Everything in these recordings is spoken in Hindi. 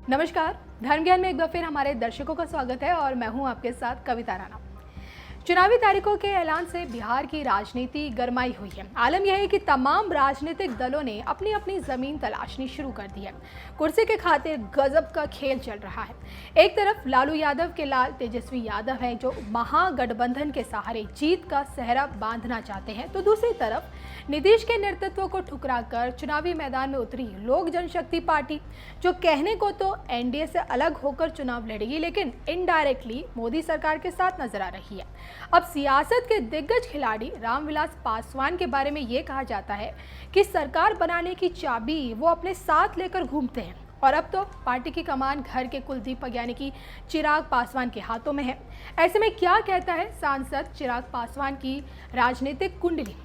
नमस्कार। धर्म ज्ञान में एक बार फिर हमारे दर्शकों का स्वागत है और मैं हूं आपके साथ कविता राणा। चुनावी तारीखों के ऐलान से बिहार की राजनीति गरमाई हुई है। आलम यह है कि तमाम राजनीतिक दलों ने अपनी अपनी जमीन तलाशनी शुरू कर दी है। कुर्सी के खातिर गजब का खेल चल रहा है। एक तरफ लालू यादव के लाल तेजस्वी यादव हैं जो महागठबंधन के सहारे जीत का सेहरा बांधना चाहते हैं, तो दूसरी तरफ नीतीश के नेतृत्व को ठुकराकर चुनावी मैदान में उतरी लोक जनशक्ति पार्टी, जो कहने को तो एनडीए से अलग होकर चुनाव लड़ेगी, लेकिन इनडायरेक्टली मोदी सरकार के साथ नजर आ रही है। अब सियासत के दिग्गज खिलाड़ी रामविलास पासवान के बारे में ये कहा जाता है कि सरकार बनाने की चाबी वो अपने साथ लेकर घूमते हैं और अब तो पार्टी की कमान घर के कुलदीपक यानी कि चिराग पासवान के हाथों में है। ऐसे में क्या कहता है सांसद चिराग पासवान की राजनीतिक कुंडली?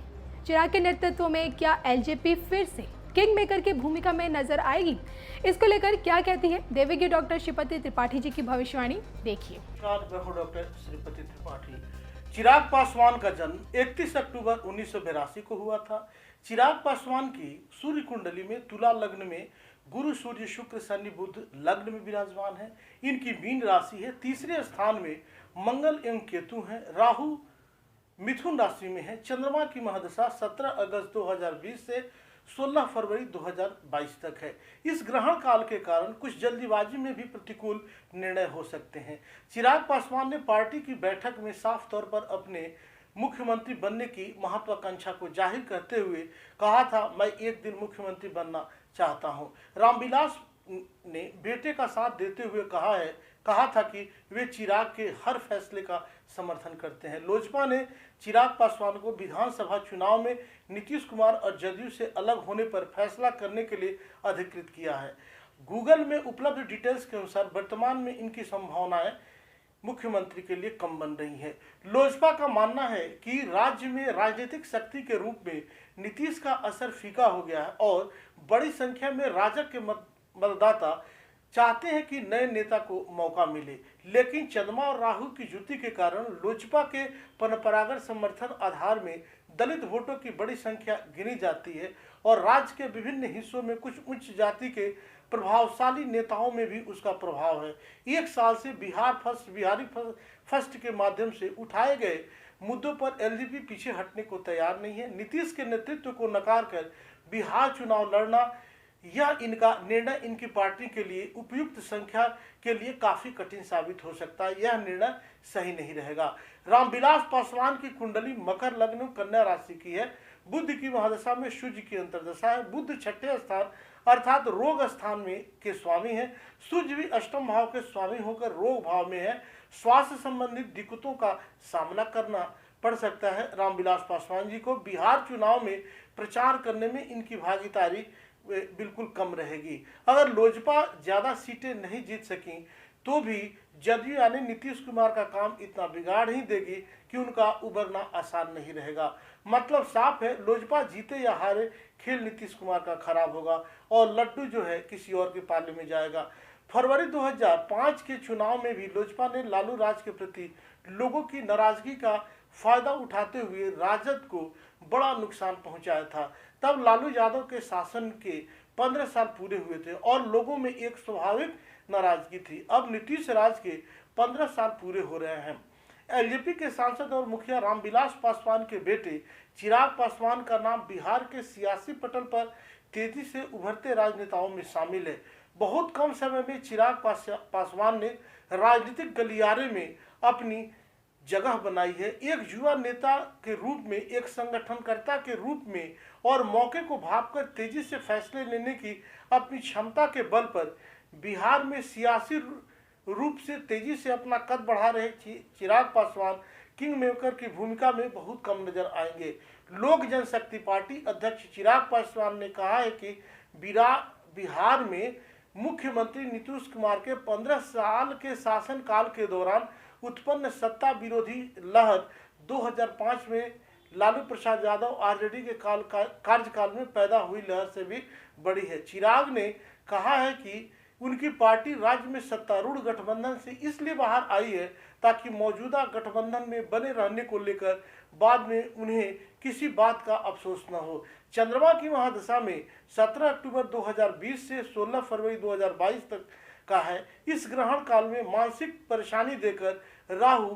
चिराग के नेतृत्व में क्या एलजेपी फिर से किंग मेकर की भूमिका में नजर आएगी? इसको लेकर क्या कहती है देवेगी डॉक्टर श्रीपति त्रिपाठी जी की भविष्यवाणी, देखिए। डॉक्टर श्रीपति त्रिपाठी। चिराग पासवान का जन्म 31 अक्टूबर 1982 को हुआ था। चिराग पासवान की सूर्य कुंडली में तुला लग्न में गुरु सूर्य शुक्र शनि बुध लग्न में विराजमान है। इनकी मीन राशि है। तीसरे स्थान में मंगल एवं केतु हैं। राहु मिथुन राशि में है। चंद्रमा की महादशा 17 अगस्त 2020 से 16 फरवरी 2022 तक है। इस ग्रहण काल के कारण कुछ जल्दीबाजी में भी प्रतिकूल निर्णय हो सकते हैं। चिराग पासवान ने पार्टी की बैठक में साफ तौर पर अपने मुख्यमंत्री बनने की महत्वाकांक्षा को जाहिर करते हुए कहा था, मैं एक दिन मुख्यमंत्री बनना चाहता हूं। रामविलास ने बेटे का साथ देते हुए कहा था कि वे चिराग के हर फैसले का समर्थन करते हैं। लोजपा ने चिराग पासवान को विधानसभा चुनाव में नीतीश कुमार और जदयू से अलग होने पर फैसला करने के लिए अधिकृत किया है। गूगल में उपलब्ध डिटेल्स के अनुसार वर्तमान में इनकी संभावनाएं मुख्यमंत्री के लिए कम बन रही है। लोजपा का मानना है कि राज्य में राजनीतिक शक्ति के रूप में नीतीश का असर फीका हो गया है और बड़ी संख्या में राजग के मतदाता चाहते हैं कि नए नेता को मौका मिले, लेकिन चंद्रमा और राहु की युति के कारण लोजपा के परंपरागत समर्थन आधार में दलित वोटों की बड़ी संख्या गिनी जाती है और राज्य के विभिन्न हिस्सों में कुछ उच्च जाति के प्रभावशाली नेताओं में भी उसका प्रभाव है। एक साल से बिहारी फर्स्ट के माध्यम से उठाए गए मुद्दों पर एलजेपी पीछे हटने को तैयार नहीं है। नीतीश के नेतृत्व को नकार कर बिहार चुनाव लड़ना, यह इनका निर्णय इनकी पार्टी के लिए उपयुक्त संख्या के लिए काफी कठिन साबित हो सकता है। यह निर्णय सही नहीं रहेगा। रामविलास पासवान की कुंडली मकर लग्न कन्या राशि की है। बुध की महादशा में सूर्य की अंतर्दशा है। बुध छठे स्थान अर्थात रोग स्थान में के स्वामी है। सूर्य भी अष्टम भाव के स्वामी होकर रोग भाव में है। स्वास्थ्य संबंधित दिक्कतों का सामना करना पड़ सकता है। रामविलास पासवान जी को बिहार चुनाव में प्रचार करने में इनकी भागीदारी बिल्कुल कम रहेगी। अगर लोजपा ज्यादा सीटें नहीं जीत सकी तो भी जदयू यानी नीतीश कुमार का काम इतना बिगाड़ ही देगी कि उनका उबरना आसान नहीं रहेगा। मतलब साफ है, लोजपा जीते या हारे खेल नीतीश कुमार का खराब होगा और लड्डू जो है किसी और के पाले में जाएगा। फरवरी 2005 के चुनाव में भी लोजपा ने लालू राज के प्रति लोगों की नाराजगी का फायदा उठाते हुए राजद को बड़ा नुकसान पहुंचाया था। तब लालू यादव के शासन के 15 साल पूरे हुए थे और लोगों में एक स्वाभाविक नाराजगी थी। अब नीतीश राज के 15 साल पूरे हो रहे हैं। एलजेपी के सांसद और मुखिया रामविलास पासवान के बेटे चिराग पासवान का नाम बिहार के सियासी पटल पर तेजी से उभरते राजनेताओं में शामिल है। बहुत कम समय में चिराग पासवान ने राजनीतिक गलियारे में अपनी जगह बनाई है। एक युवा नेता के रूप में, एक संगठनकर्ता के रूप में और मौके को भांपकर तेजी से फैसले लेने की अपनी क्षमता के बल पर बिहार में सियासी रूप से तेजी से अपना कद बढ़ा रहे चिराग पासवान किंग मेकर की भूमिका में बहुत कम नजर आएंगे। लोक जनशक्ति पार्टी अध्यक्ष चिराग पासवान ने कहा है कि बिहार में मुख्यमंत्री नीतीश कुमार के 15 साल के शासनकाल के दौरान उत्पन्न सत्ता विरोधी लहर 2005 में लालू प्रसाद यादव आरजेडी के कार्यकाल में पैदा हुई लहर से भी बड़ी है। चिराग ने कहा है कि उनकी पार्टी राज्य में सत्तारूढ़ गठबंधन से इसलिए बाहर आई है ताकि मौजूदा गठबंधन में बने रहने को लेकर बाद में उन्हें किसी बात का अफसोस न हो। चंद्रमा की महादशा में 17 अक्टूबर 2020 से 16 फरवरी 2022 तक का है। इस ग्रहण काल में मानसिक परेशानी देकर राहु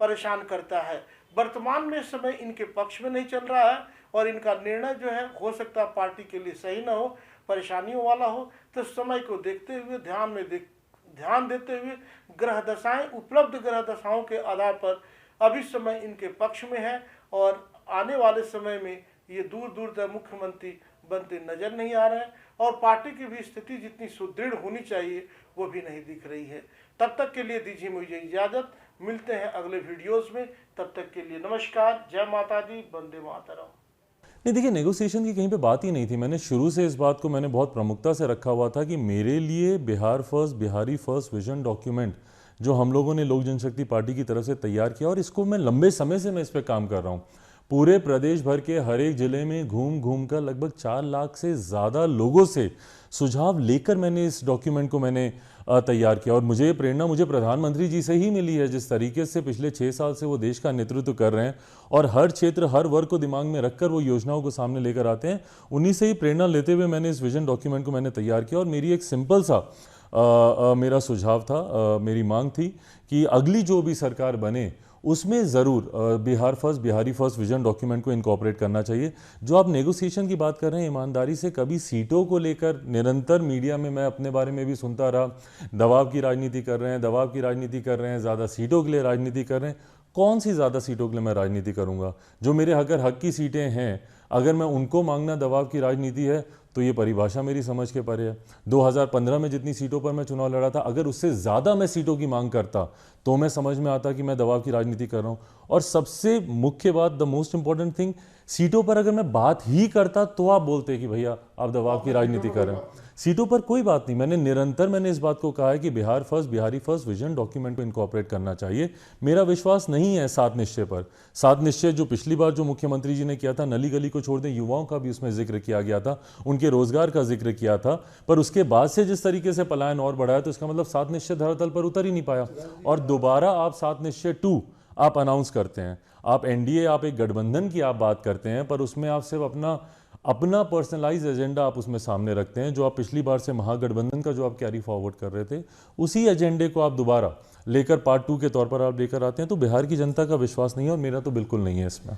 परेशान करता है। वर्तमान में समय इनके पक्ष में नहीं चल रहा है और इनका निर्णय जो है हो सकता है पार्टी के लिए सही न हो, परेशानियों वाला हो। तो समय को देखते हुए ध्यान देते हुए ग्रह दशाएं, उपलब्ध ग्रह दशाओं के आधार पर अभी समय इनके पक्ष में है और आने वाले समय में ये दूर दूर तक मुख्यमंत्री बनते नजर नहीं आ रहे हैं और पार्टी की भी स्थिति जितनी सुदृढ़ होनी चाहिए वो भी नहीं दिख रही है। तब तक के लिए दीजिए मुझे इजाजत, मिलते हैं अगले वीडियोस में। तब तक के लिए नमस्कार, जय माता दी, वंदे मातरम। नहीं देखिए, नेगोशिएशन की कहीं पे बात ही नहीं थी। मैंने शुरू से इस बात को मैंने बहुत प्रमुखता से रखा हुआ था कि मेरे लिए Bihar first, Bihari first vision document जो हम लोगों ने लोक जनशक्ति पार्टी की तरफ से तैयार किया और इसको मैं लंबे समय से मैं इस पर काम कर रहा हूँ। पूरे प्रदेश भर के हर एक जिले में घूम कर लगभग 4 लाख से ज़्यादा लोगों से सुझाव लेकर मैंने इस डॉक्यूमेंट को मैंने तैयार किया और मुझे प्रेरणा मुझे प्रधानमंत्री जी से ही मिली है। जिस तरीके से पिछले 6 साल से वो देश का नेतृत्व कर रहे हैं और हर क्षेत्र हर वर्ग को दिमाग में रखकर वो योजनाओं को सामने लेकर आते हैं, उन्हीं से ही प्रेरणा लेते हुए मैंने इस विजन डॉक्यूमेंट को मैंने तैयार किया। और मेरी एक सिंपल सा मेरा सुझाव था, मेरी मांग थी कि अगली जो भी सरकार बने उसमें ज़रूर Bihar first, Bihari first vision document को इनकॉर्पोरेट करना चाहिए। जो आप नेगोशिएशन की बात कर रहे हैं, ईमानदारी से कभी सीटों को लेकर निरंतर मीडिया में मैं अपने बारे में भी सुनता रहा, दबाव की राजनीति कर रहे हैं, दबाव की राजनीति कर रहे हैं, ज़्यादा सीटों के लिए राजनीति कर रहे हैं। कौन सी ज़्यादा सीटों के लिए मैं राजनीति करूँगा? जो मेरे अगर हक की सीटें हैं, अगर मैं उनको मांगना दबाव की राजनीति है तो ये परिभाषा मेरी समझ के परे है। 2015 में जितनी सीटों पर मैं चुनाव लड़ा था, अगर उससे ज़्यादा मैं सीटों की मांग करता तो मैं समझ में आता कि मैं दबाव की राजनीति कर रहा हूँ। और सबसे मुख्य बात, द मोस्ट इंपॉर्टेंट थिंग, सीटों पर अगर मैं बात ही करता तो आप बोलते कि भैया आप दबाव की राजनीति कर रहे हैं। सीटों पर कोई बात नहीं। मैंने इस बात को कहा है कि Bihar first, Bihari first vision document को इनकॉर्पोरेट करना चाहिए। मेरा विश्वास नहीं है 7 निश्चय पर। 7 निश्चय जो पिछली बार जो मुख्यमंत्री जी ने किया था, नली गली को छोड़ दें, युवाओं का भी उसमें जिक्र किया गया था, उनके रोजगार का जिक्र किया था, पर उसके बाद से जिस तरीके से पलायन और बढ़ा है तो इसका मतलब 7 निश्चय धरातल पर उतर ही नहीं पाया। और दोबारा आप 7 निश्चय 2 आप अनाउंस करते हैं, आप एनडीए, आप एक गठबंधन की आप बात करते हैं, पर उसमें आप सिर्फ अपना पर्सनलाइज एजेंडा आप उसमें सामने रखते हैं। जो आप पिछली बार से महागठबंधन का जो आप कैरी फॉरवर्ड कर रहे थे, उसी एजेंडे को आप दोबारा लेकर पार्ट 2 के तौर पर आप लेकर आते हैं। तो बिहार की जनता का विश्वास नहीं है और मेरा तो बिल्कुल नहीं है इसमें।